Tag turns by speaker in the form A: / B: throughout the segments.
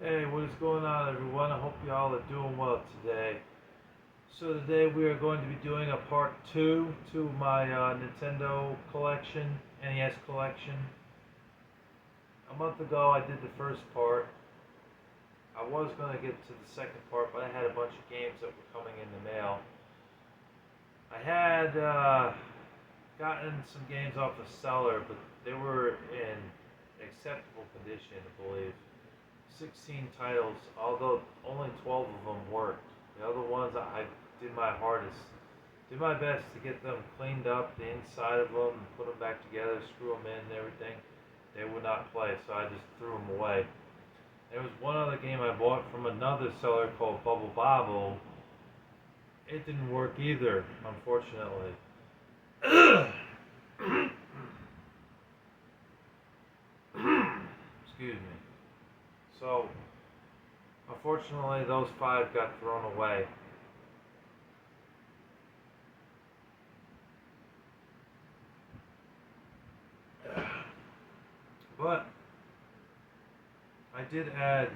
A: Hey, what is going on, everyone? I hope you all are doing well today. So today we are going to be doing a part two to my Nintendo collection, NES collection. A month ago I did the first part. I was going to get to the second part, but I had a bunch of games that were coming in the mail. I had gotten some games off the seller, but they were in acceptable condition, I believe. 16 titles, although only 12 of them worked. The other ones, I did my hardest, did my best to get them cleaned up, the inside of them, and put them back together, screw them in and everything. They would not play, so I just threw them away. There was one other game I bought from another seller called Bubble Bobble. It didn't work either, unfortunately. Excuse me. So, unfortunately, those five got thrown away. But I did add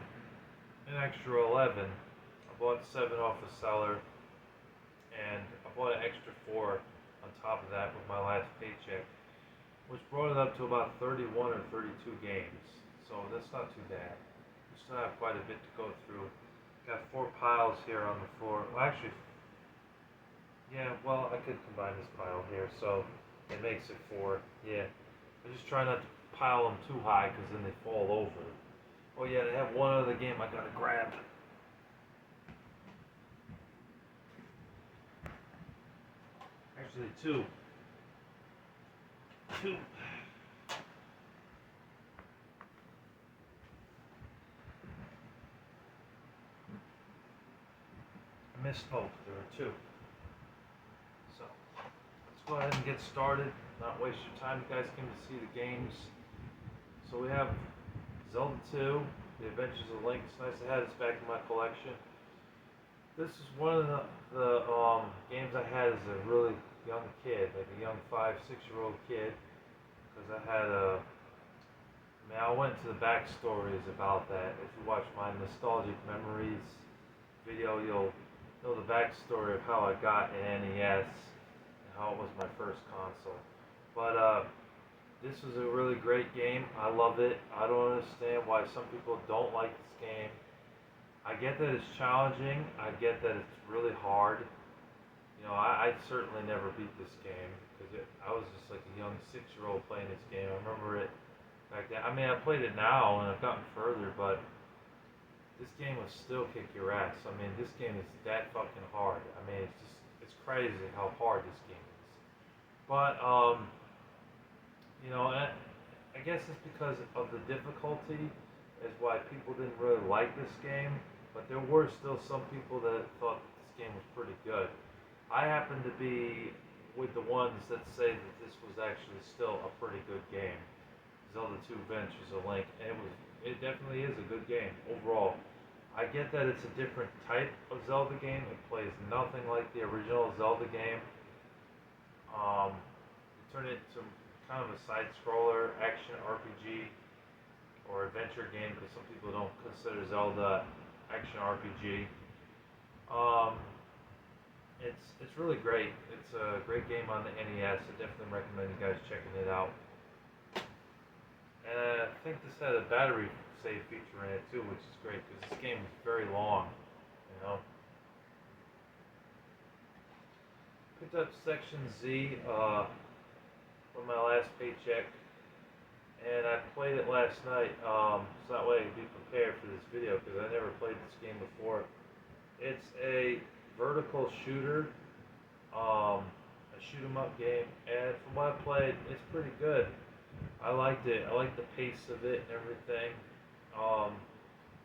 A: an extra 11. I bought 7 off the seller, and I bought an extra 4 on top of that with my last paycheck, which brought it up to about 31 or 32 games. So that's not too bad. We still have quite a bit to go through. Got 4 piles here on the floor. Well, actually, yeah, well, I could combine this pile here, so it makes it 4. Yeah. I just try not to pile them too high because then they fall over. Oh yeah, they have one other game I gotta grab. Actually, two. Two. I misspoke. There are 2. So let's go ahead and get started. Not waste your time. You guys came to see the games. So we have Zelda 2, The Adventures of Link. It's nice to have this back in my collection. This is one of the games I had as a really young kid, like a young 5, 6-year-old kid, because I went into the backstories about that. If you watch my Nostalgic Memories video, you'll know the backstory of how I got an NES and how it was my first console. But this was a really great game. I love it. I don't understand why some people don't like this game. I get that it's challenging. I get that it's really hard. You know, I certainly never beat this game because I was just like a young 6-year-old playing this game. I remember it back then. I mean, I played it now and I've gotten further, but this game will still kick your ass. I mean, this game is that fucking hard. I mean, it's crazy how hard this game is. But you know, I guess it's because of the difficulty is why people didn't really like this game. But there were still some people that thought that this game was pretty good. I happen to be with the ones that say that this was actually still a pretty good game. Zelda 2 Adventures of Link, and it definitely is a good game overall. I get that it's a different type of Zelda game. It plays nothing like the original Zelda game. You turn it into kind of a side scroller action RPG or adventure game because some people don't consider Zelda action RPG. Um, it's really great. It's a great game on the NES. I definitely recommend you guys checking it out. And I think this had a battery save feature in it too, which is great because this game is very long. You know. Picked up Section Z from my last paycheck, and I played it last night. So that way I could be prepared for this video because I never played this game before. It's a vertical shooter, a shoot 'em up game, and from what I played, it's pretty good. I liked it. I liked the pace of it and everything.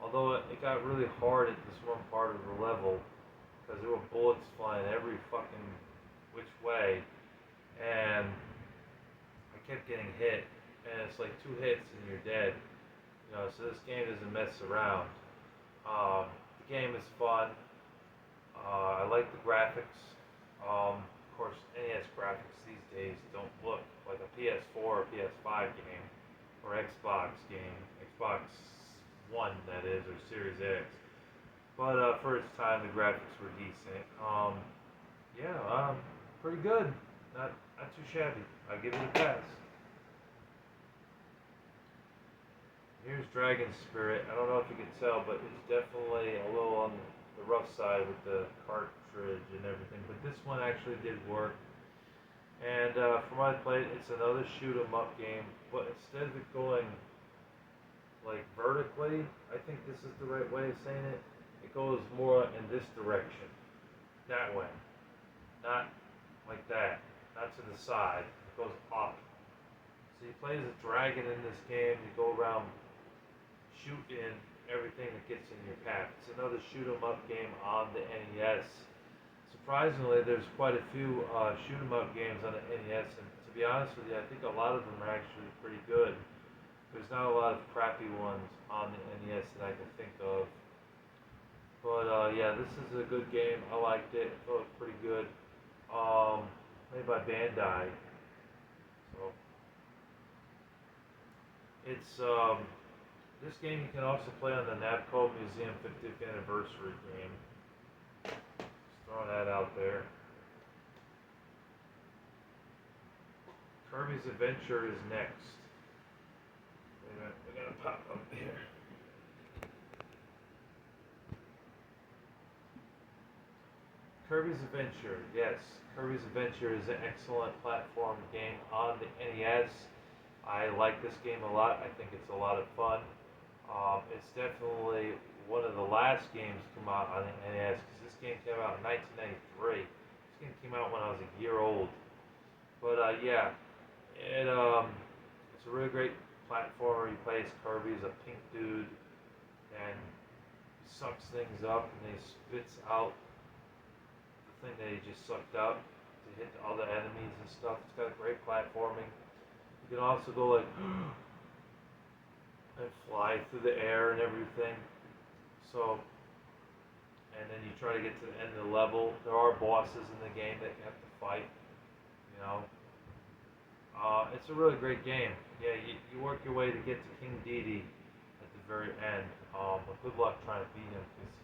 A: Although it got really hard at this one part of the level because there were bullets flying every fucking which way, and I kept getting hit. And it's like 2 hits and you're dead. You know, so this game doesn't mess around. The game is fun. I like the graphics. Of course, NES graphics these days don't look like a PS4 or PS5 game or Xbox game, Xbox One, that is, or Series X. But for its time, the graphics were decent. Yeah, pretty good. Not too shabby. I give it a pass. Here's Dragon Spirit. I don't know if you can tell, but it's definitely a little on the rough side with the cartridge and everything. But this one actually did work. And from what I played, it's another shoot 'em up game. But instead of it going like vertically, I think this is the right way of saying it. It goes more in this direction, that way, not like that, not to the side. It goes up. So you play as a dragon in this game. You go around shooting everything that gets in your path. It's another shoot 'em up game on the NES. Surprisingly, there's quite a few shoot 'em up games on the NES, and to be honest with you, I think a lot of them are actually pretty good. There's not a lot of crappy ones on the NES that I can think of. But yeah, this is a good game. I liked it. I thought it was pretty good. Made by Bandai. So it's this game you can also play on the Napco Museum 50th Anniversary game. Just throwing that out there. Kirby's Adventure is next. We're gonna pop up here. Kirby's Adventure, yes. Kirby's Adventure is an excellent platform game on the NES. I like this game a lot. I think it's a lot of fun. It's definitely one of the last games to come out on the NES because this game came out in 1993. This game came out when I was a year old. But yeah, it's a really great platformer. You play as Kirby, he's a pink dude, and he sucks things up and he spits out the thing that he just sucked up to hit all the enemies and stuff. It's got great platforming. You can also go like and fly through the air and everything. So, and then you try to get to the end of the level. There are bosses in the game that you have to fight. You know, it's a really great game. Yeah, you work your way to get to King Dedede at the very end. But good luck trying to beat him because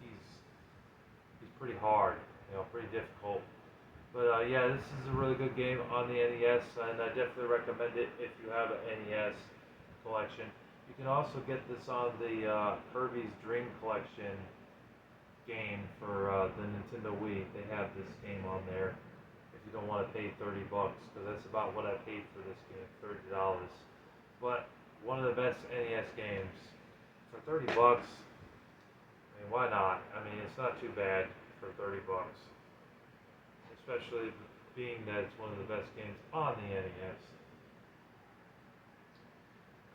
A: he's pretty hard. You know, pretty difficult. But yeah, this is a really good game on the NES, and I definitely recommend it if you have an NES collection. You can also get this on the Kirby's Dream Collection game for the Nintendo Wii. They have this game on there if you don't want to pay $30, because that's about what I paid for this game, $30. But one of the best NES games for $30. I mean, why not? I mean, it's not too bad for $30, especially being that it's one of the best games on the NES.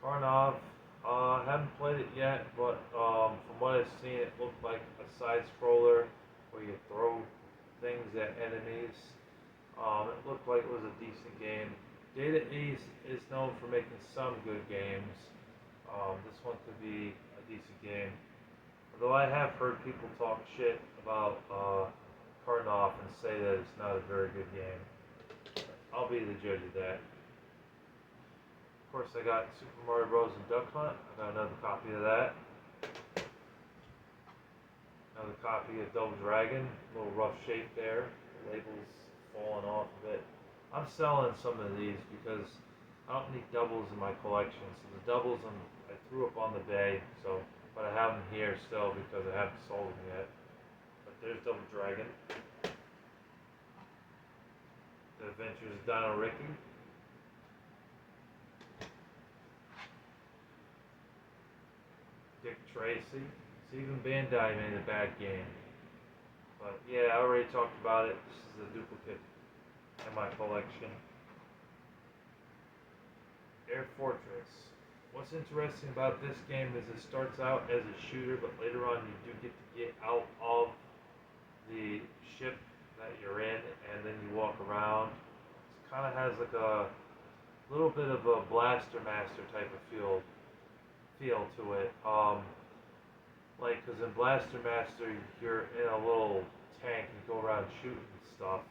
A: Karnov, haven't played it yet, but from what I've seen, it looked like a side scroller where you throw things at enemies. It looked like it was a decent game. Data East is known for making some good games. This one could be a decent game. Although I have heard people talk shit about Karnov and say that it's not a very good game. I'll be the judge of that. Of course, I got Super Mario Bros. And Duck Hunt. I got another copy of that. Another copy of Double Dragon. A little rough shape there. The label's falling off of it. I'm selling some of these because I don't need doubles in my collection. So the doubles I threw up on the bay. So, but I have them here still because I haven't sold them yet. But there's Double Dragon. The Adventures of Dino Ricky. Dick Tracy. So even Bandai made a bad game. But yeah, I already talked about it. This is a duplicate in my collection. Air Fortress. What's interesting about this game is it starts out as a shooter, but later on you do get to get out of the ship that you're in, and then you walk around. It kind of has like a little bit of a Blaster Master type of feel to it. Like, because in Blaster Master, you're in a little tank, you go around shooting stuff,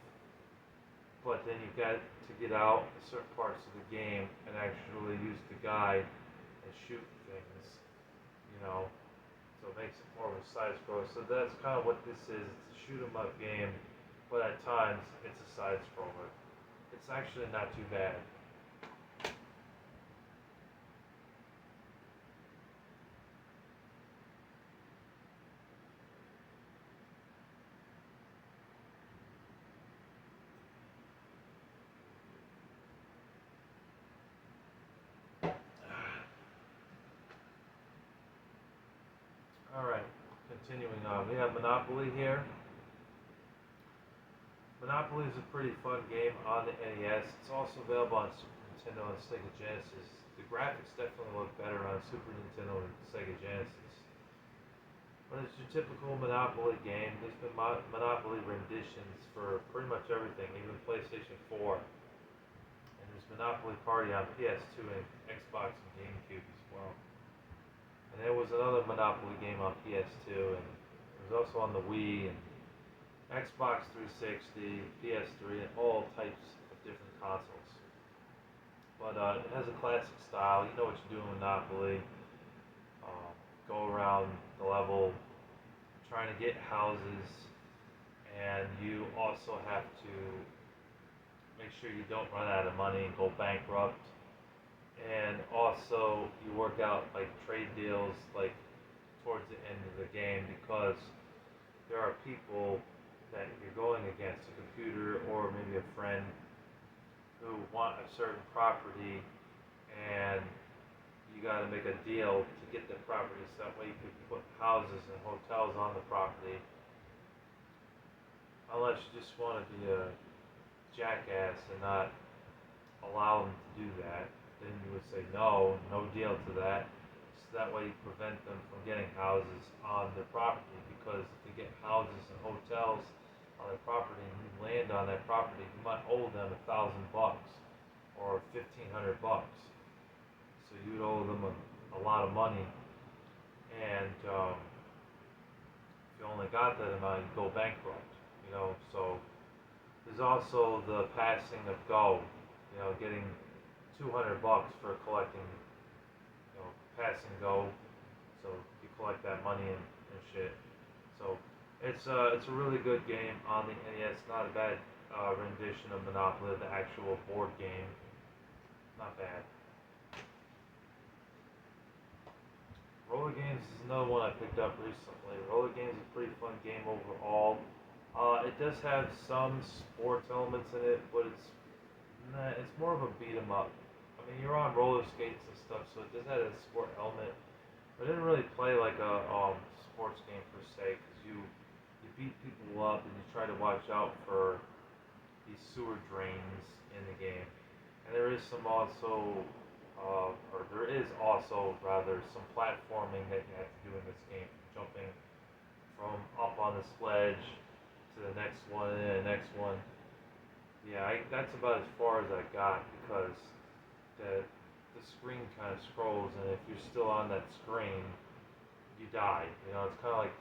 A: but then you got to get out certain parts of the game and actually use the guide and shoot things, you know. side scroller. So that's kind of what this is. It's a shoot 'em up game, but at times it's a side scroller. It's actually not too bad. All right, continuing on. We have Monopoly here. Monopoly is a pretty fun game on the NES. It's also available on Super Nintendo and Sega Genesis. The graphics definitely look better on Super Nintendo and Sega Genesis. But it's your typical Monopoly game. There's been Monopoly renditions for pretty much everything, even PlayStation 4. And there's Monopoly Party on PS2 and Xbox and GameCube as well. And there was another Monopoly game on PS2, and it was also on the Wii and Xbox 360, PS3, and all types of different consoles. But it has a classic style. You know what you do in Monopoly. Go around the level trying to get houses, and you also have to make sure you don't run out of money and go bankrupt. And also you work out like trade deals like towards the end of the game, because there are people that you're going against, a computer or maybe a friend, who want a certain property, and you got to make a deal to get the property so that way you can put houses and hotels on the property. Unless you just want to be a jackass and not allow them to do that, then you would say no, no deal to that. So that way you prevent them from getting houses on their property, because if they get houses and hotels on their property and you land on that property, you might owe them $1,000 or $1,500. So you'd owe them a lot of money, and if you only got that amount, you go bankrupt. So there's also the passing of go. Getting $200 for collecting, passing go. So you collect that money and shit. So it's a really good game on the NES. Not a bad rendition of Monopoly, the actual board game. Not bad. Roller Games is another one I picked up recently. Roller Games is a pretty fun game overall. It does have some sports elements in it, but it's more of a beat 'em up. I mean, you're on roller skates and stuff, so it does have a sport element. But it didn't really play like a sports game per se, because you beat people up and you try to watch out for these sewer drains in the game. And there is rather some platforming that you have to do in this game, jumping from up on the sledge to the next one and the next one. Yeah, that's about as far as I got, because the screen kind of scrolls, and if you're still on that screen, you die. It's kind of like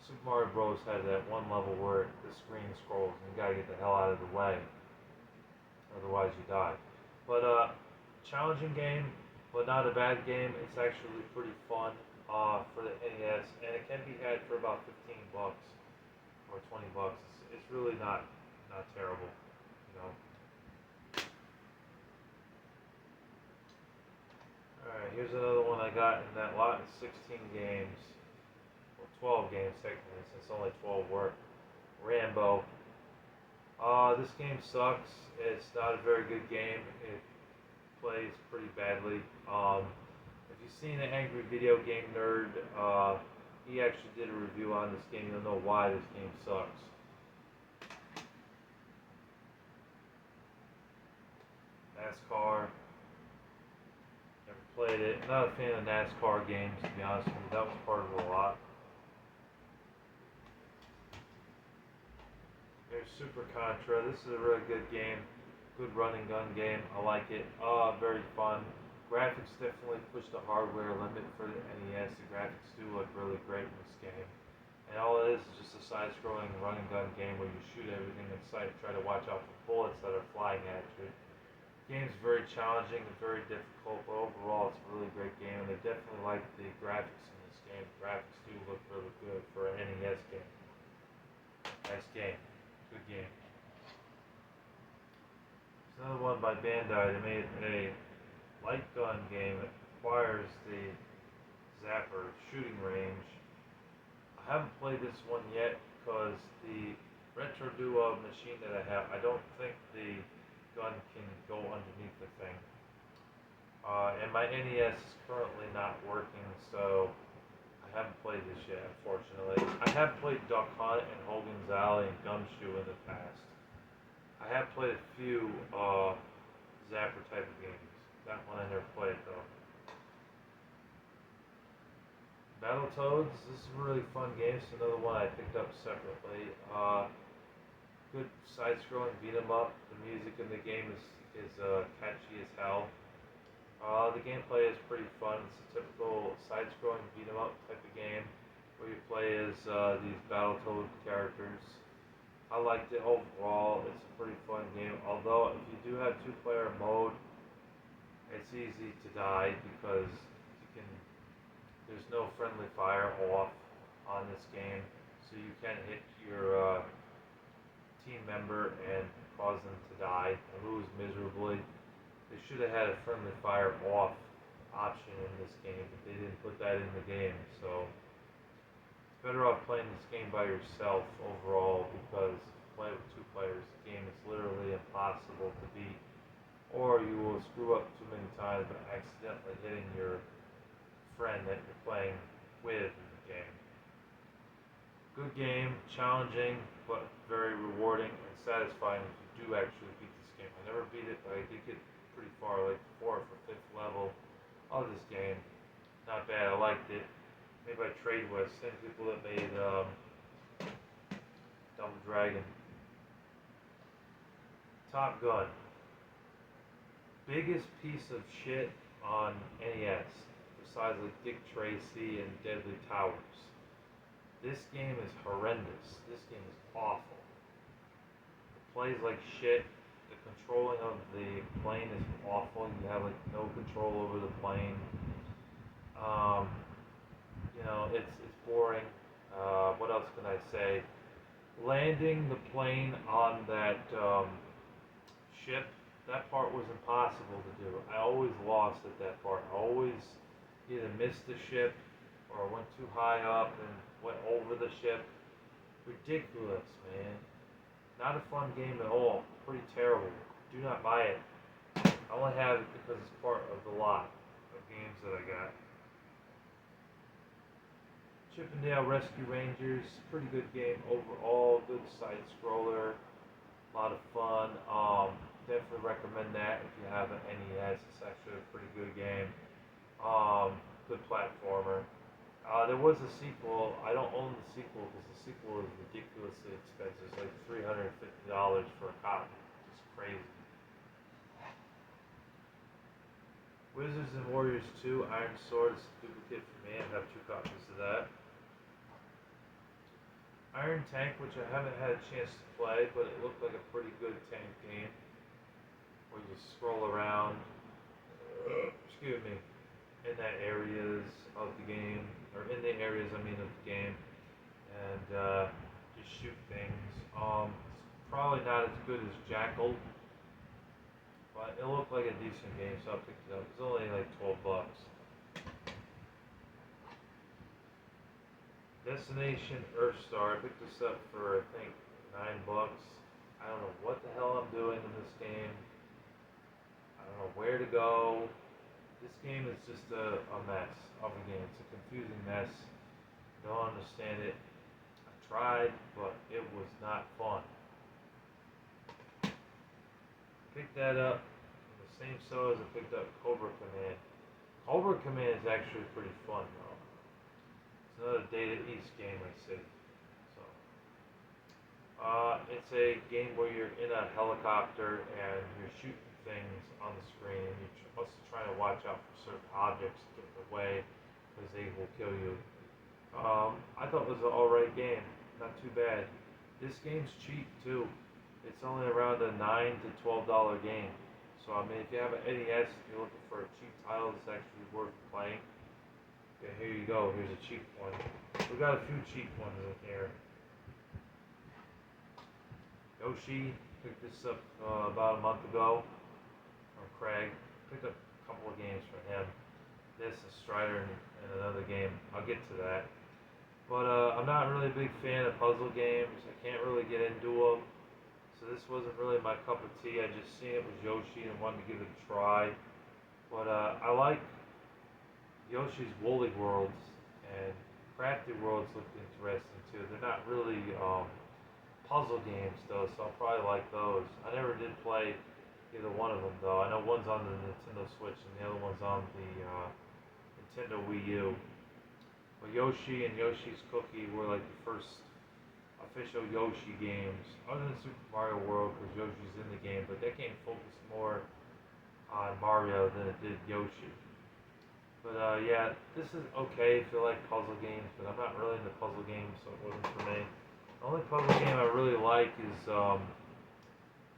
A: Super Mario Bros. Has that one level where the screen scrolls, and you gotta get the hell out of the way, otherwise you die. But challenging game, but not a bad game. It's actually pretty fun for the NES, and it can be had for about $15 or $20. It's really not terrible. Alright, here's another one I got in that lot. It's 16 games, or 12 games technically, since only 12 work. Rambo. This game sucks. It's not a very good game. It plays pretty badly. If you've seen the Angry Video Game Nerd, he actually did a review on this game. You'll know why this game sucks. NASCAR. Never played it. Not a fan of NASCAR games, to be honest with you. That was part of it a lot. There's Super Contra. This is a really good game. Good run and gun game. I like it. Very fun. Graphics definitely push the hardware limit for the NES. The graphics do look really great in this game. And all it is just a side-scrolling run and gun game where you shoot everything in sight, try to watch out for bullets that are flying at you. The game's very challenging and very difficult, but overall it's a really great game, and I definitely like the graphics in this game. game. Graphics do look really good for an NES game. Nice game. Good game. There's another one by Bandai. They made a light gun game that requires the zapper shooting range. I haven't played this one yet because the Retro Duo machine that I have, I don't think the gun can go underneath the thing. And my NES is currently not working, so I haven't played this yet, unfortunately. I have played Duck Hunt and Hogan's Alley and Gumshoe in the past. I have played a few Zapper type of games. That one I never played though. Battletoads, this is a really fun game. It's another one I picked up separately. Good side-scrolling beat 'em up. The music in the game is catchy as hell. The gameplay is pretty fun. It's a typical side-scrolling beat 'em up type of game where you play as these Battletoad characters. I liked it overall. It's a pretty fun game. Although if you do have two-player mode, it's easy to die because there's no friendly fire off on this game, so you can hit your team member and cause them to die and lose miserably. They should have had a friendly fire off option in this game, but they didn't put that in the game, so it's better off playing this game by yourself overall, because if you play with two players, the game is literally impossible to beat, or you will screw up too many times by accidentally hitting your friend that you're playing with in the game. Good game, challenging, but very rewarding and satisfying if you do actually beat this game. I never beat it, but I did get pretty far, like 4th or 5th level of this game. Not bad, I liked it. Made by Tradewest, same people that made Double Dragon. Top Gun. Biggest piece of shit on NES, besides like Dick Tracy and Deadly Towers. This game is horrendous. This game is awful. It plays like shit. The controlling of the plane is awful. You have like no control over the plane. It's boring. What else can I say? Landing the plane on that ship, that part was impossible to do. I always lost at that part. I always either missed the ship or went too high up and went over the ship. Ridiculous, man. Not a fun game at all. Pretty terrible. Do not buy it. I only have it because it's part of the lot of games that I got. Chippendale Rescue Rangers, pretty good game overall. Good side scroller. A lot of fun. Definitely recommend that if you have an NES. It's actually a pretty good game. Good platformer. There was a sequel. I don't own the sequel because the sequel is ridiculously expensive. It's like $350 for a copy. It's crazy. Wizards and Warriors 2, Iron Sword is a duplicate for me. I have 2 copies of that. Iron Tank, which I haven't had a chance to play, but it looked like a pretty good tank game, where you scroll around, excuse me, in the areas of the game, or in the areas, of the game, and just shoot things. It's probably not as good as Jackal, but it looked like a decent game, so I picked it up. It's only like $12. Destination Earthstar. I picked this up for I think $9. I don't know what the hell I'm doing in this game. I don't know where to go. This game is just a mess of a game. It's a confusing mess. Don't understand it. I tried, but it was not fun. Picked that up in the same sale as I picked up Cobra Command. Cobra Command is actually pretty fun though. It's another Data East game I see. So, it's a game where you're in a helicopter and you're shooting things on the screen, and you're also trying to watch out for certain objects to get away because they will kill you. I thought it was an alright game, not too bad. This game's cheap too. It's only around a $9 to $12 game. So if you have an NES and you're looking for a cheap title that's actually worth playing, Okay, here you go. Here's a cheap one. We got a few cheap ones in here. Yoshi picked this up about a month ago from Craig. Picked up a couple of games from him. This, a Strider, and another game. I'll get to that. But I'm not really a big fan of puzzle games. I can't really get into them. So this wasn't really my cup of tea. I just seen it was Yoshi and wanted to give it a try. But I like Yoshi's Woolly Worlds and Crafty Worlds looked interesting too. They're not really puzzle games though, so I'll probably like those. I never did play either one of them though. I know one's on the Nintendo Switch and the other one's on the Nintendo Wii U. But Yoshi and Yoshi's Cookie were like the first official Yoshi games, other than Super Mario World, because Yoshi's in the game, but that game focused more on Mario than it did Yoshi. But yeah, this is okay if you like puzzle games, but I'm not really into puzzle games, so it wasn't for me. The only puzzle game I really like is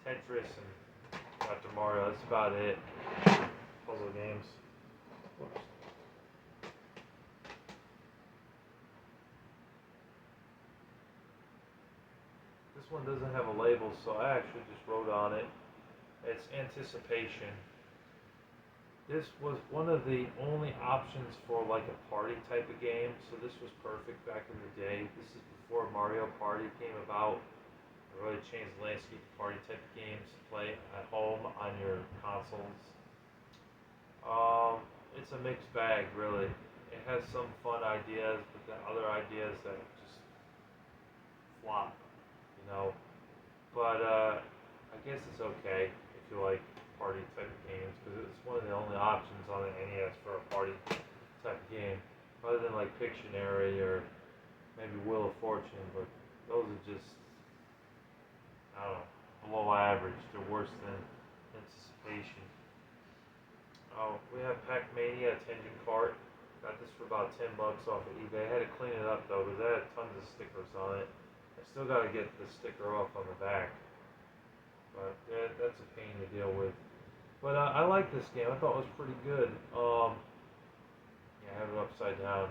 A: Tetris and Dr. Mario. That's about it. Puzzle games. Whoops. This one doesn't have a label, so I actually just wrote on it. It's Anticipation. This was one of the only options for like a party type of game, so this was perfect back in the day. This is before Mario Party came about. It really changed the landscape of party type of games to play at home on your consoles. It's a mixed bag, really. It has some fun ideas, but then other ideas that just flop, you know. But I guess it's okay if you like party type of games because it's one of the only options on the NES for a party type of game, other than like Pictionary or maybe Wheel of Fortune. But those are just, I don't know, below average. They're worse than Anticipation. Oh, we have Pac-Mania Tension Cart. Got this for about $10 off of eBay. I had to clean it up though because it had tons of stickers on it. I still got to get the sticker off on the back, but yeah, that's a pain to deal with. But I like this game. I thought it was pretty good. Yeah, I have it upside down.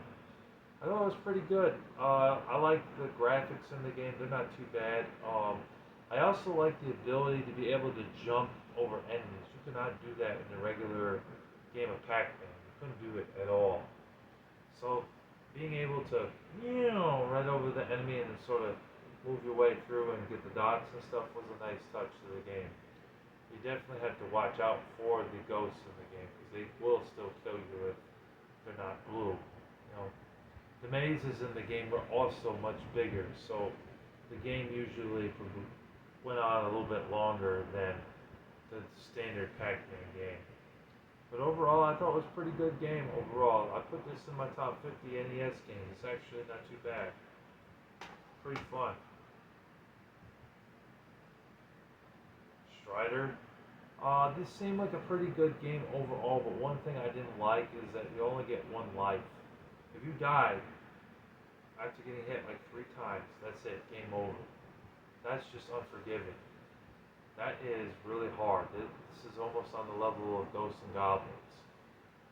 A: I thought it was pretty good. I like the graphics in the game. They're not too bad. I also like the ability to be able to jump over enemies. You cannot do that in the regular game of Pac-Man. You couldn't do it at all. So being able to, right over the enemy and sort of move your way through and get the dots and stuff was a nice touch to the game. You definitely have to watch out for the ghosts in the game because they will still kill you if they're not blue. You know, the mazes in the game were also much bigger, so the game usually went on a little bit longer than the standard Pac-Man game. But overall, I thought it was a pretty good game overall. I put this in my top 50 NES games. It's actually not too bad. Pretty fun. Strider. This seemed like a pretty good game overall, but one thing I didn't like is that you only get one life. If you die after getting hit like 3 times, that's it, game over. That's just unforgiving. That is really hard. This is almost on the level of Ghosts and Goblins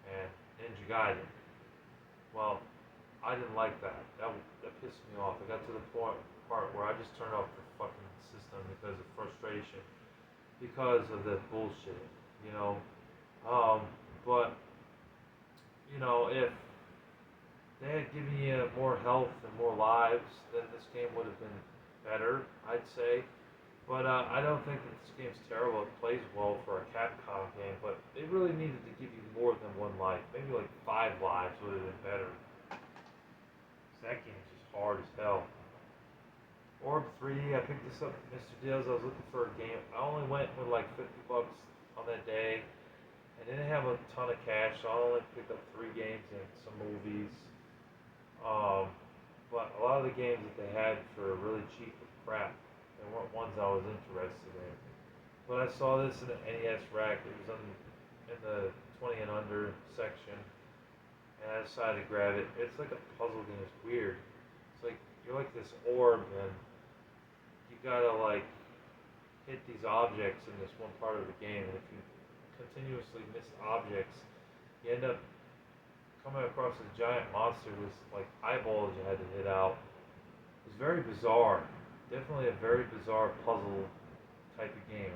A: and Ninja Gaiden. Well, I didn't like that. That pissed me off. I got to the part where I just turned off the fucking system because of frustration, because of the bullshit, you know. But if they had given you more health and more lives, then this game would have been better, I'd say. But I don't think that this game's terrible. It plays well for a Capcom game, but they really needed to give you more than one life. Maybe like 5 lives would have been better. That game's just hard as hell. Orb 3D, I picked this up at Mr. Deals. I was looking for a game. I only went with like $50 on that day. I didn't have a ton of cash, so I only picked up 3 games and some movies. But a lot of the games that they had for really cheap were crap. They weren't ones I was interested in. When I saw this in the NES rack, it was in the 20 and under section, and I decided to grab it. It's like a puzzle game. It's weird. It's like you're like this orb, and you gotta like hit these objects in this one part of the game. And if you continuously miss objects, you end up coming across a giant monster with like eyeballs you had to hit out. It was very bizarre. Definitely a very bizarre puzzle type of game.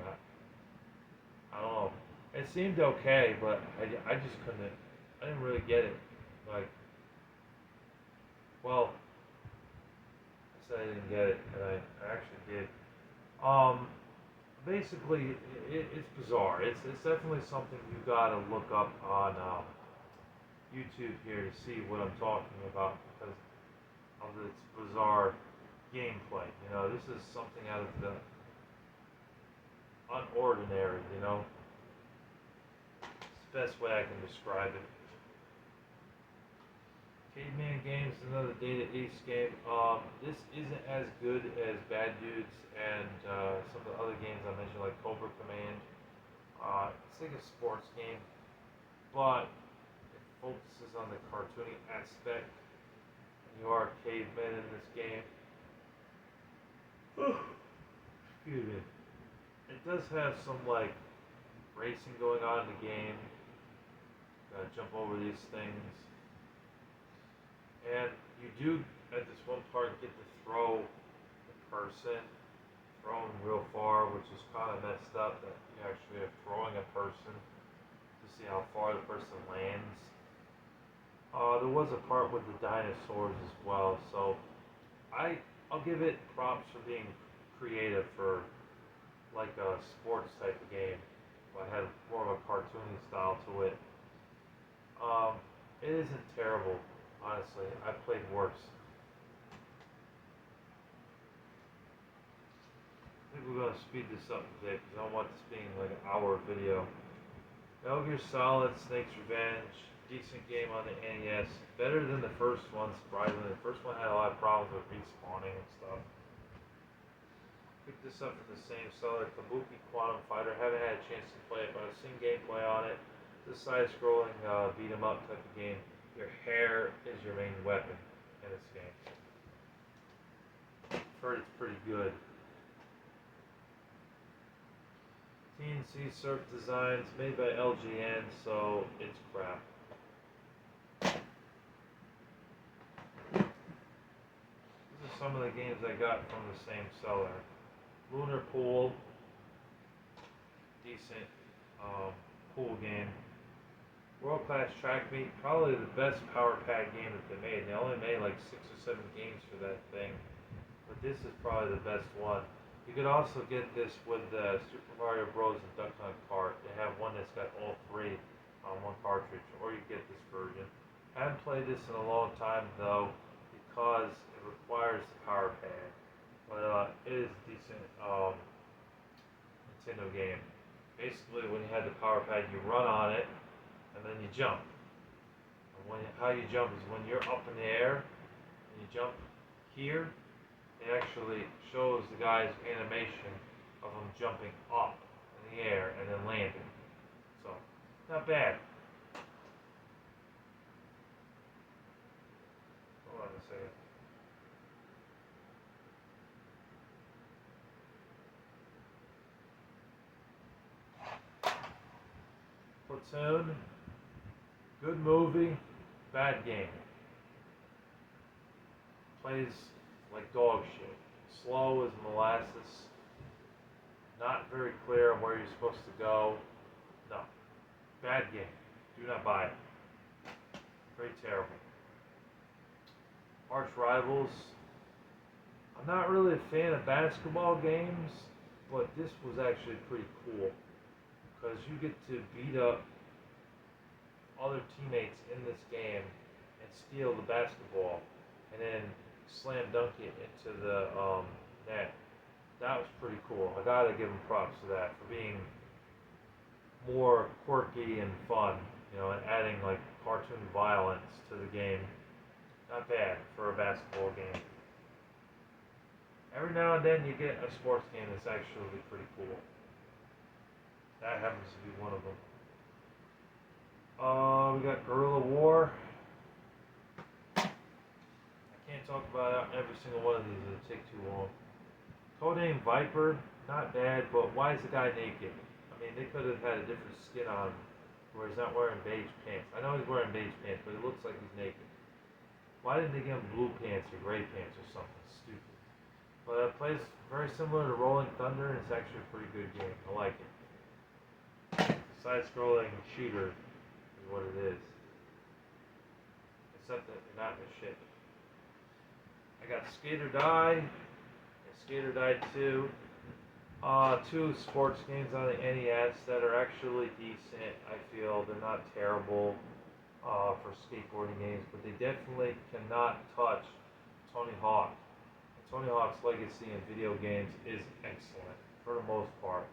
A: I don't know. It seemed okay, but I just couldn't. I didn't really get it. Like, well, I said I didn't get it, and I actually did. Um, Basically, it's bizarre. It's definitely something you gotta look up on YouTube here to see what I'm talking about because of its bizarre gameplay. You know, this is something out of the unordinary. You know, it's the best way I can describe it. Caveman Games is another Data East game. This isn't as good as Bad Dudes and some of the other games I mentioned, like Cobra Command. It's like a sports game, but it focuses on the cartoony aspect. You are a caveman in this game. Excuse me. It does have some like racing going on in the game. Gotta jump over these things. And you do, at this one part, get to throw the person, throw them real far, which is kind of messed up that you actually are throwing a person to see how far the person lands. There was a part with the dinosaurs as well, so I'll give it props for being creative for like a sports type of game. I had more of a cartoony style to it. It isn't terrible. Honestly, I've played worse. I think we're gonna speed this up today because I don't want this being like an hour video. Metal Gear Solid, Snake's Revenge, decent game on the NES. Better than the first one, surprisingly. The first one had a lot of problems with respawning and stuff. Picked this up from the same seller, Kabuki Quantum Fighter. Haven't had a chance to play it, but I've seen gameplay on it. It's a side-scrolling beat 'em up type of game. Your hair is your main weapon in this game. I've heard it's pretty good. TNC Surf Designs, made by LGN, so it's crap. These are some of the games I got from the same seller. Lunar Pool, decent pool game. World Class Track Meet, probably the best Power Pad game that they made. They only made like 6 or 7 games for that thing, but this is probably the best one. You could also get this with Super Mario Bros. And Duck Hunt Kart. They have one that's got all 3 on one cartridge, or you get this version. I haven't played this in a long time though, because it requires the Power Pad, but it is a decent Nintendo game. Basically, when you have the Power Pad, you run on it, and then you jump. And how you jump is when you're up in the air, and you jump here, it actually shows the guy's animation of him jumping up in the air and then landing. So, not bad. Hold on a second. Platoon. Good movie, bad game. Plays like dog shit. Slow as molasses. Not very clear on where you're supposed to go. No. Bad game. Do not buy it. Very terrible. Arch Rivals. I'm not really a fan of basketball games, but this was actually pretty cool. Because you get to beat up other teammates in this game and steal the basketball and then slam dunk it into the net. That was pretty cool. I gotta give them props for that, for being more quirky and fun, you know, and adding like cartoon violence to the game. Not bad for a basketball game. Every now and then you get a sports game that's actually pretty cool. That happens to be one of them. We got Guerrilla War. I can't talk about every single one of these, it'll take too long. Codename Viper, not bad, but why is the guy naked? I mean, they could have had a different skin on where he's not wearing beige pants. I know he's wearing beige pants, but it looks like he's naked. Why didn't they give him blue pants or gray pants or something stupid? But it plays very similar to Rolling Thunder, and it's actually a pretty good game. I like it. Side-scrolling shooter is what it is. Except that you're not in a ship. I got Skate or Die, and Skate or Die 2. Two sports games on the NES that are actually decent. I feel they're not terrible for skateboarding games, but they definitely cannot touch Tony Hawk. Tony Hawk's legacy in video games is excellent for the most part.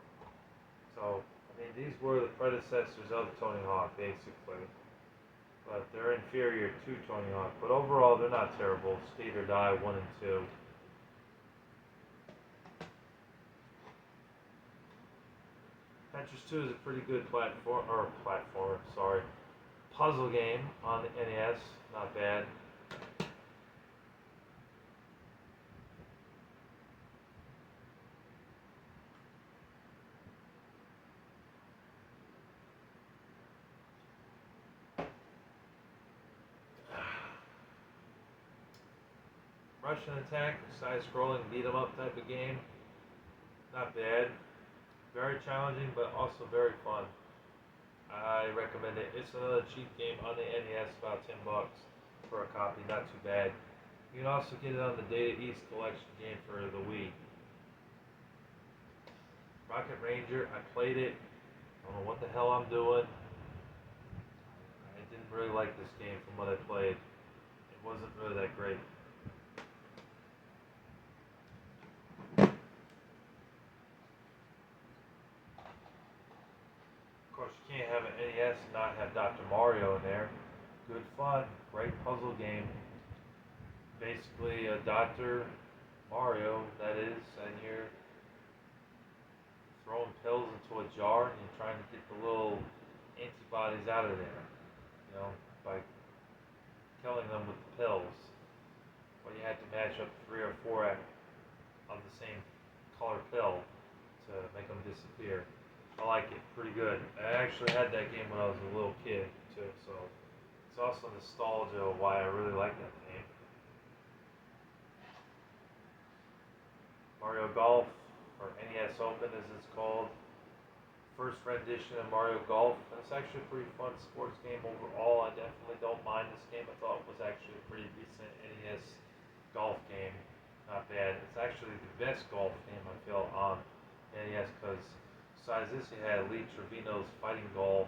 A: So, I mean, these were the predecessors of Tony Hawk, basically. But they're inferior to Tony Hawk. But overall, they're not terrible. Skate or Die 1 and 2. Tetris 2 is a pretty good puzzle game on the NES. Not bad. Russian Attack, side-scrolling beat 'em up type of game. Not bad. Very challenging, but also very fun. I recommend it. It's another cheap game on the NES, about $10 for a copy. Not too bad. You can also get it on the Data East collection game for the Wii. Rocket Ranger, I played it. I don't know what the hell I'm doing. I didn't really like this game from what I played. It wasn't really that great. Of course, you can't have an NES and not have Dr. Mario in there. Good fun, great puzzle game. Basically, a Dr. Mario, that is, and you're throwing pills into a jar and you're trying to get the little antibodies out of there, by killing them with the pills. But you had to match up 3 or 4 of the same color pill to make them disappear. I like it, pretty good. I actually had that game when I was a little kid too, so it's also nostalgia of why I really like that game. Mario Golf, or NES Open as it's called. First rendition of Mario Golf. And it's actually a pretty fun sports game overall. I definitely don't mind this game. I thought it was actually a pretty decent NES golf game. Not bad. It's actually the best golf game I feel on NES because besides this you had Lee Trevino's Fighting Golf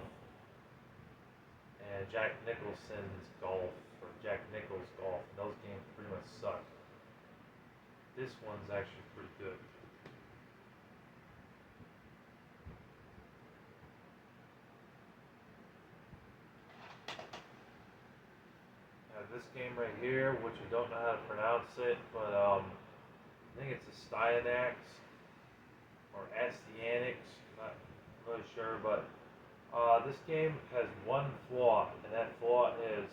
A: and Jack Nicholson's Golf, or Jack Nichols Golf. And those games pretty much suck. This one's actually pretty good. This game right here, which I don't know how to pronounce it, but I think it's a Styanax or Astyanax, not really sure, but this game has one flaw, and that flaw is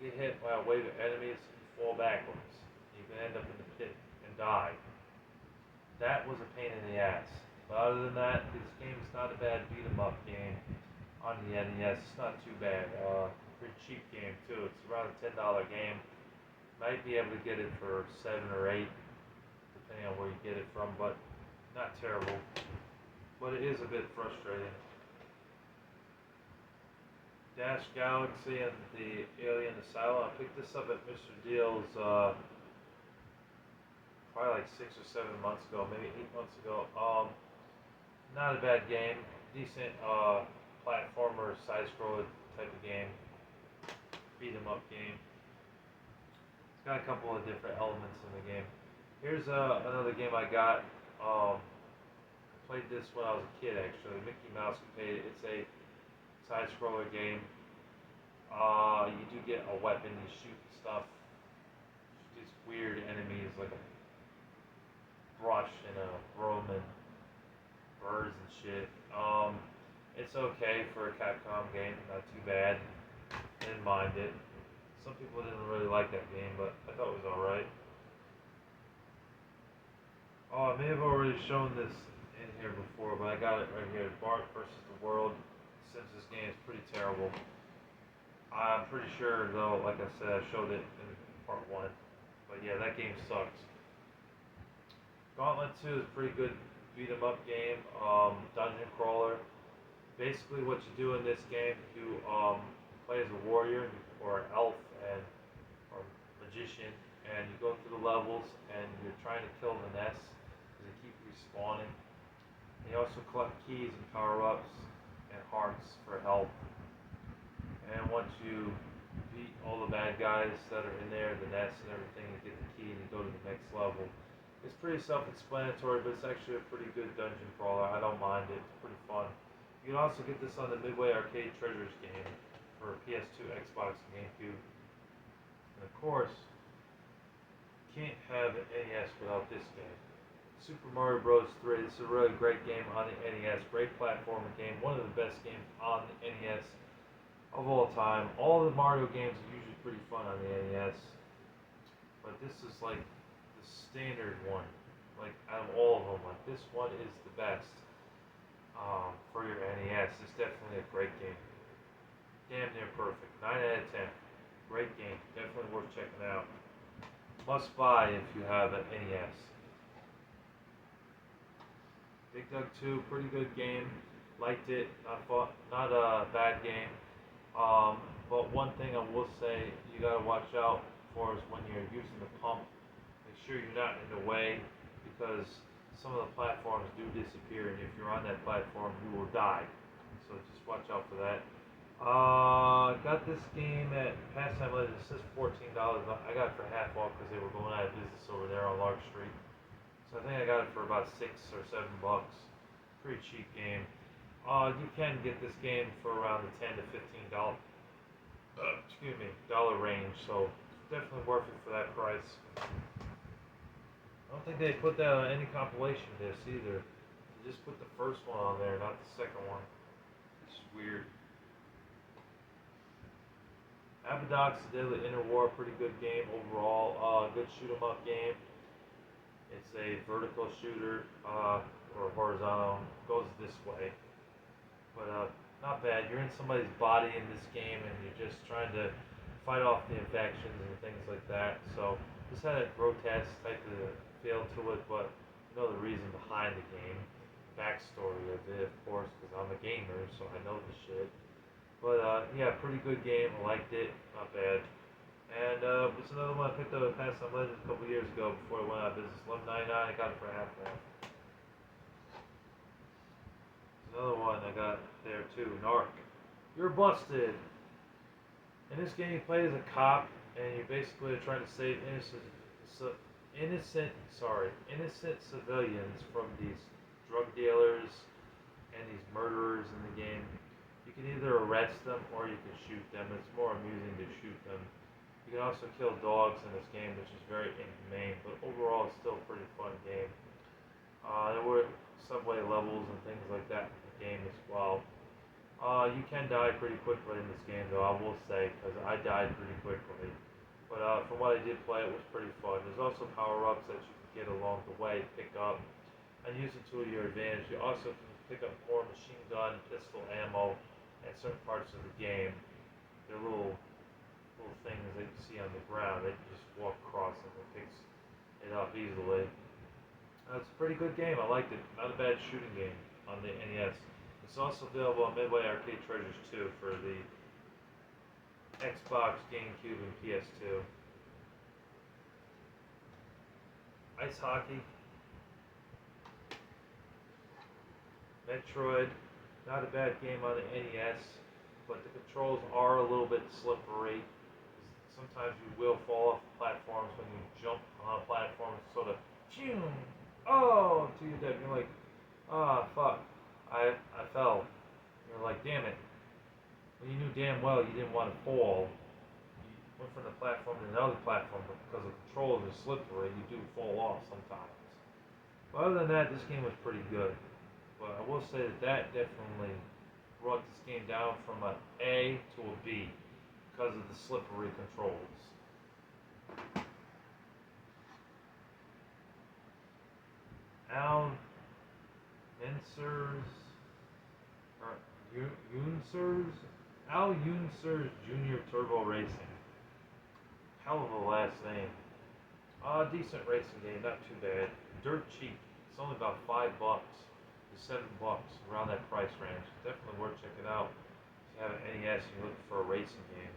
A: you get hit by a wave of enemies, you fall backwards. You can end up in the pit and die. That was a pain in the ass. But other than that, this game is not a bad beat 'em up game on the NES. It's not too bad. Pretty cheap game too. It's around a $10 game. Might be able to get it for 7 or 8, depending on where you get it from, but not terrible. But it is a bit frustrating. Dash Galaxy and the Alien Asylum. I picked this up at Mr. Deal's probably like 6 or 7 months ago, maybe 8 months ago. Not a bad game. Decent platformer, side-scroller type of game. Beat 'em up game. It's got a couple of different elements in the game. Here's another game I got. I played this when I was a kid actually. Mickey Mouse Capade. It's a side-scroller game. You do get a weapon. You shoot stuff. These weird enemies like a brush and a broom and birds and shit. It's okay for a Capcom game. Not too bad. Didn't mind it. Some people didn't really like that game, but I thought it was alright. Oh, I may have already shown this in here before, but I got it right here. Bart versus the World since this game is pretty terrible. I'm pretty sure though, like I said, I showed it in part one. But yeah, that game sucks. Gauntlet 2 is a pretty good beat 'em up game, dungeon crawler. Basically, what you do in this game, you play as a warrior or an elf and or magician, and you go through the levels and you're trying to kill the NES because they keep respawning. And you also collect keys and power ups and hearts for health. And once you beat all the bad guys that are in there, the NES and everything, you get the key and you go to the next level. It's pretty self-explanatory, but it's actually a pretty good dungeon crawler. I don't mind it. It's pretty fun. You can also get this on the Midway Arcade Treasures game for PS2, Xbox, and GameCube. And of course, you can't have an NES without this game. Super Mario Bros. 3. This is a really great game on the NES. Great platforming game. One of the best games on the NES of all time. All the Mario games are usually pretty fun on the NES. But this is like the standard one. Like out of all of them, like this one is the best. For your NES, it's definitely a great game. Damn near perfect. 9 out of 10. Great game. Definitely worth checking out. Must buy if you have an NES. Dig Dug 2, pretty good game. Liked it. Not a bad game. But one thing I will say you gotta watch out for is when you're using the pump. Make sure you're not in the way because some of the platforms do disappear, and if you're on that platform, you will die. So just watch out for that. Got this game at Pastime Legends. It says $14. I got it for half off because they were going out of business over there on Lark Street. So I think I got it for about $6 or $7. Pretty cheap game. You can get this game for around the $10 to $15 dollar range. So definitely worth it for that price. I don't think they put that on any compilation disc either. They just put the first one on there, not the second one. It's weird. Abadox, The Deadly Inner War, pretty good game overall. Good shoot 'em up game. It's a vertical shooter, or horizontal. Goes this way. But not bad. You're in somebody's body in this game and you're just trying to fight off the infections and things like that. So this had a grotesque type of feel to it, but you know the reason behind the game, backstory of it, of course, because I'm a gamer, so I know the shit. But yeah, pretty good game. I liked it, not bad. And it's another one I picked up at Pastime Legends a couple years ago before it went out of business. $11.99. I got it for half off. Another one I got there too. Narc. You're busted. In this game, you play as a cop, and you basically are trying to save innocent civilians from these drug dealers and these murderers in the game. You can either arrest them or you can shoot them. It's more amusing to shoot them. You can also kill dogs in this game, which is very inhumane, but overall it's still a pretty fun game. There were subway levels and things like that in the game as well. You can die pretty quickly in this game, though, I will say, because I died pretty quickly. But from what I did play, it was pretty fun. There's also power-ups that you can get along the way, pick up, and use it to your advantage. You also can pick up more machine gun, pistol ammo at certain parts of the game. They're little things that you see on the ground that you just walk across and it picks it up easily. It's a pretty good game. I liked it. Not a bad shooting game on the NES. It's also available on Midway Arcade Treasures 2 for the Xbox, GameCube, and PS2. Ice Hockey. Metroid. Not a bad game on the NES, but the controls are a little bit slippery. Sometimes you will fall off platforms when you jump on a platform. It's sort of, to your death. You're like, fuck. I fell. You're like, damn it. Well, you knew damn well you didn't want to fall. You went from the platform to another platform, but because the controls are slippery, you do fall off sometimes. But other than that, this game was pretty good. But I will say that definitely brought this game down from an A to a B because of the slippery controls. Al Mincer's Yoon's Al Unser's Junior Turbo Racing. Hell of a last name. Decent racing game, not too bad. Dirt cheap. It's only about $5 to $7 around that price range. Definitely worth checking out if you have an NES and you're looking for a racing game.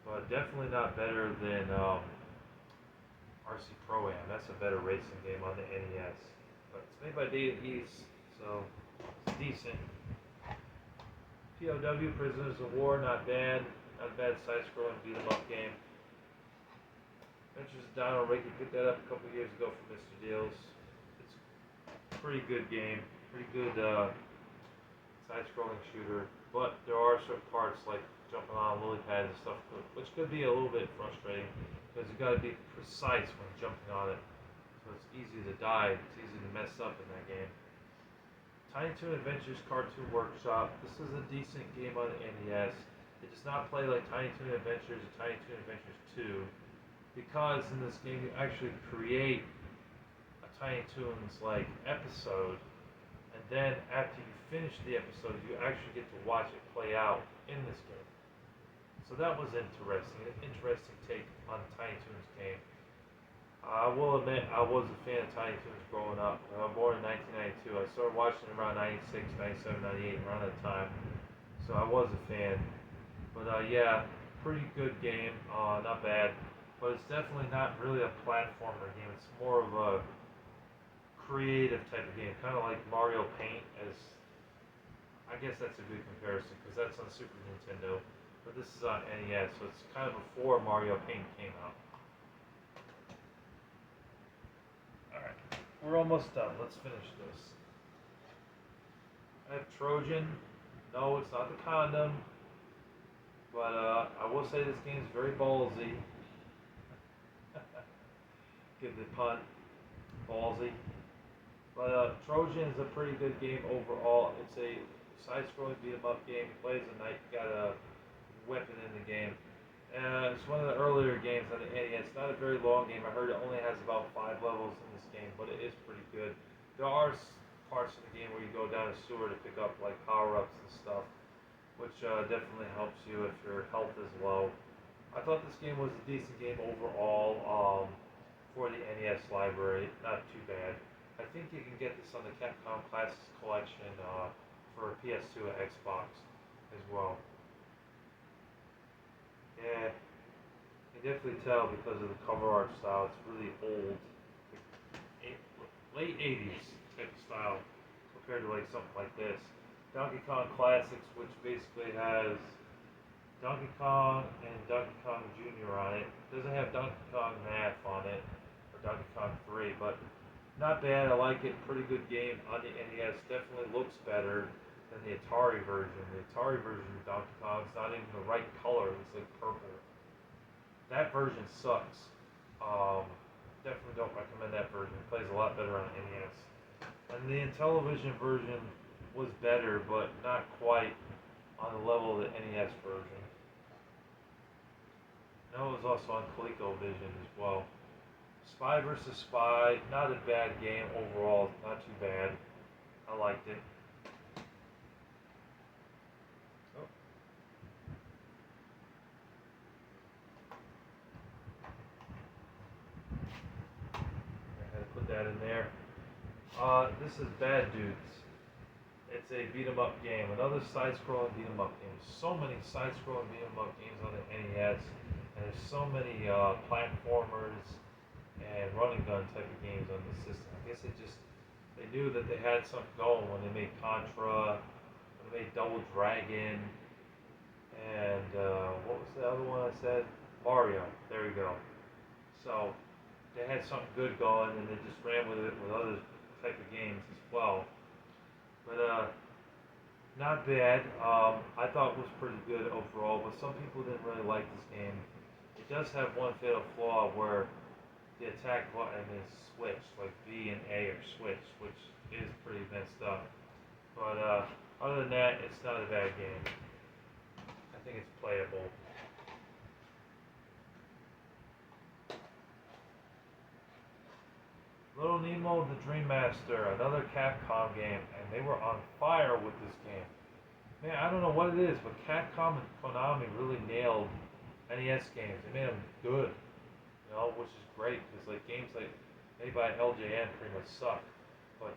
A: But definitely not better than RC Pro Am. That's a better racing game on the NES. But it's made by Data East, so it's decent. POW, Prisoners of War, not bad. Not a bad side-scrolling beat-em-up game. Adventures of Dino Ricky, picked that up a couple years ago from Mr. Deals. It's a pretty good game. Pretty good side-scrolling shooter. But there are certain parts like jumping on lily pads and stuff, which could be a little bit frustrating because you got to be precise when jumping on it. So it's easy to die. It's easy to mess up in that game. Tiny Toon Adventures Cartoon Workshop. This is a decent game on the NES. It does not play like Tiny Toon Adventures or Tiny Toon Adventures 2 because in this game you actually create a Tiny Toons like episode, and then after you finish the episode you actually get to watch it play out in this game. So that was interesting, an interesting take on Tiny Toons game. I will admit I was a fan of Tiny Toons growing up. I was born in 1992. I started watching it around 96, 97, 98, around that time. So I was a fan. But yeah, pretty good game. Not bad. But it's definitely not really a platformer game. It's more of a creative type of game. Kind of like Mario Paint. As I guess that's a good comparison because that's on Super Nintendo. But this is on NES. So it's kind of before Mario Paint came out. Alright, we're almost done. Let's finish this. I have Trojan. No, it's not the condom. But I will say this game is very ballsy. Give the pun. Ballsy. But Trojan is a pretty good game overall. It's a side-scrolling beat-em-up game. You play as a knight. You got a weapon in the game. It's one of the earlier games on the NES. It's not a very long game. I heard it only has about 5 levels in this game, but it is pretty good. There are parts of the game where you go down a sewer to pick up like power-ups and stuff, which definitely helps you if your health is low. I thought this game was a decent game overall for the NES library. Not too bad. I think you can get this on the Capcom Classics Collection for PS2 and Xbox as well. Yeah, you can definitely tell because of the cover art style. It's really old, late 80s type of style compared to like something like this. Donkey Kong Classics, which basically has Donkey Kong and Donkey Kong Jr. on it. It doesn't have Donkey Kong Math on it, or Donkey Kong 3, but not bad. I like it. Pretty good game on the NES. Definitely looks better than the Atari version. The Atari version of Donkey Kong is not even the right color. It's like purple. That version sucks. Definitely don't recommend that version. It plays a lot better on NES. And the Intellivision version was better, but not quite on the level of the NES version. That was also on ColecoVision as well. Spy vs. Spy, not a bad game overall. Not too bad. I liked it. Put that in there. This is Bad Dudes. It's a beat 'em up game. Another side-scrolling beat 'em up game. So many side-scrolling beat 'em up games on the NES, and there's so many platformers and run and gun type of games on the system. I guess they knew that they had something going when they made Contra, when they made Double Dragon, and what was the other one I said? Mario. There you go. So they had something good going, and they just ran with it with other type of games as well. But not bad. I thought it was pretty good overall, but some people didn't really like this game. It does have one fatal flaw where the attack button is switched, like B and A are switched, which is pretty messed up. But other than that, it's not a bad game. I think it's playable. Little Nemo the Dream Master, another Capcom game, and they were on fire with this game. Man, I don't know what it is, but Capcom and Konami really nailed NES games. They made them good, which is great because like games like made by LJN pretty much suck. But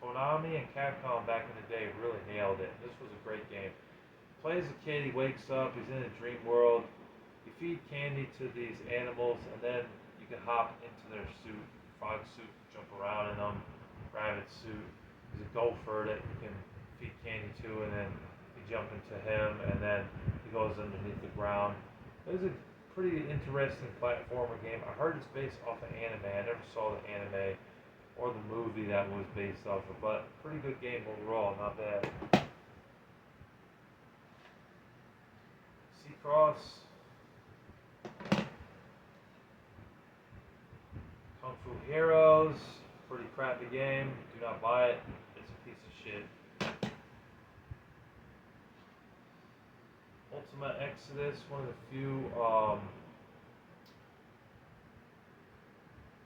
A: Konami and Capcom back in the day really nailed it. This was a great game. Plays a kid, he wakes up, he's in a dream world. You feed candy to these animals, and then you can hop into their suit, frog suit, jump around in them. Rabbit suit. There's a gopher that you can feed candy to, and then you jump into him, and then he goes underneath the ground. It was a pretty interesting platformer game. I heard it's based off of anime. I never saw the anime or the movie that was based off of, but pretty good game overall, not bad. Cross, Kung Fu Heroes, pretty crappy game. Do not buy it. It's a piece of shit. Ultimate Exodus, one of the few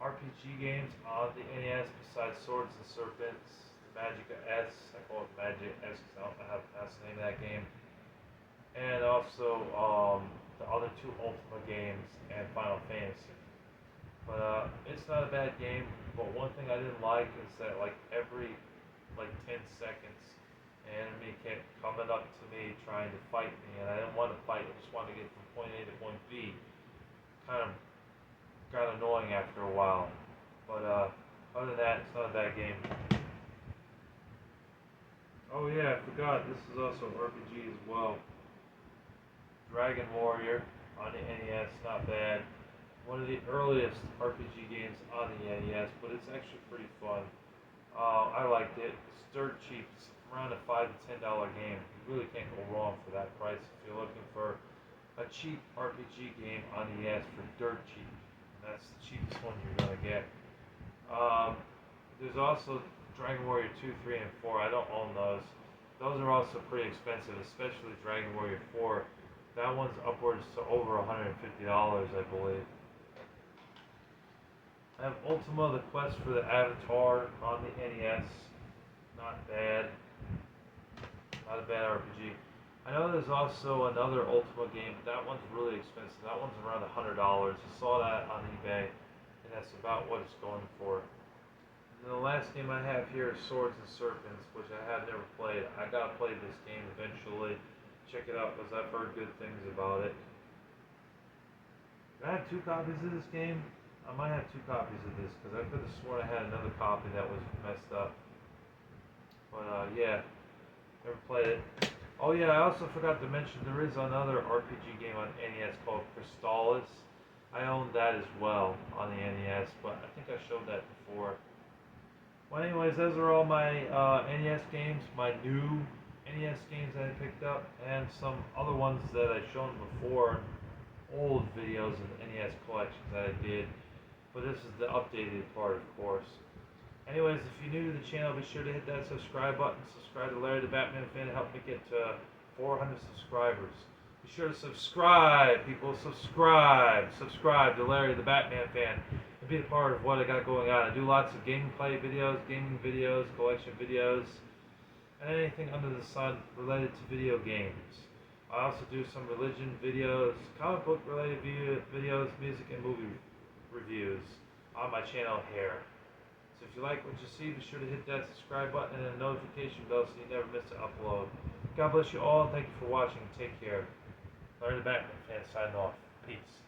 A: RPG games on the NES besides Swords and Serpents. The Magica S, I call it Magic S because I don't know how to pronounce the name of that game. And also the other two Ultima games and Final Fantasy. But it's not a bad game, but one thing I didn't like is that like every 10 seconds an enemy kept coming up to me trying to fight me, and I didn't want to fight, I just wanted to get from point A to point B. Kind of got annoying after a while. But other than that, it's not a bad game. Oh yeah, I forgot, this is also an RPG as well. Dragon Warrior on the NES, not bad. One of the earliest RPG games on the NES, but it's actually pretty fun. I liked it. It's dirt cheap. It's around a $5 to $10 game. You really can't go wrong for that price if you're looking for a cheap RPG game on the NES for dirt cheap. And that's the cheapest one you're gonna get. There's also Dragon Warrior 2, 3, and 4. I don't own those. Those are also pretty expensive, especially Dragon Warrior 4. That one's upwards to over $150, I believe. I have Ultima, the Quest for the Avatar on the NES. Not bad. Not a bad RPG. I know there's also another Ultima game, but that one's really expensive. That one's around $100. I saw that on eBay, and that's about what it's going for. And the last game I have here is Swords and Serpents, which I have never played. I gotta play this game eventually. Check it out because I've heard good things about it. Do I have 2 copies of this game? I might have 2 copies of this because I could have sworn I had another copy that was messed up. But yeah, never played it. Oh yeah, I also forgot to mention there is another RPG game on NES called Crystalis. I own that as well on the NES, but I think I showed that before. Well anyways, those are all my NES games, my new NES games that I picked up, and some other ones that I've shown before, old videos of the NES collections that I did, but this is the updated part, of course. Anyways, if you're new to the channel, be sure to hit that subscribe button. Subscribe to Larry the Batman Fan to help me get to 400 subscribers. Be sure to subscribe, people. Subscribe to Larry the Batman Fan and be a part of what I got going on. I do lots of gameplay videos, gaming videos, collection videos, and anything under the sun related to video games. I also do some religion videos, comic book related videos, music and movie reviews on my channel here. So if you like what you see, be sure to hit that subscribe button and the notification bell so you never miss an upload. God bless you all, and thank you for watching. Take care. Larry the Batman Fan signing off. Peace.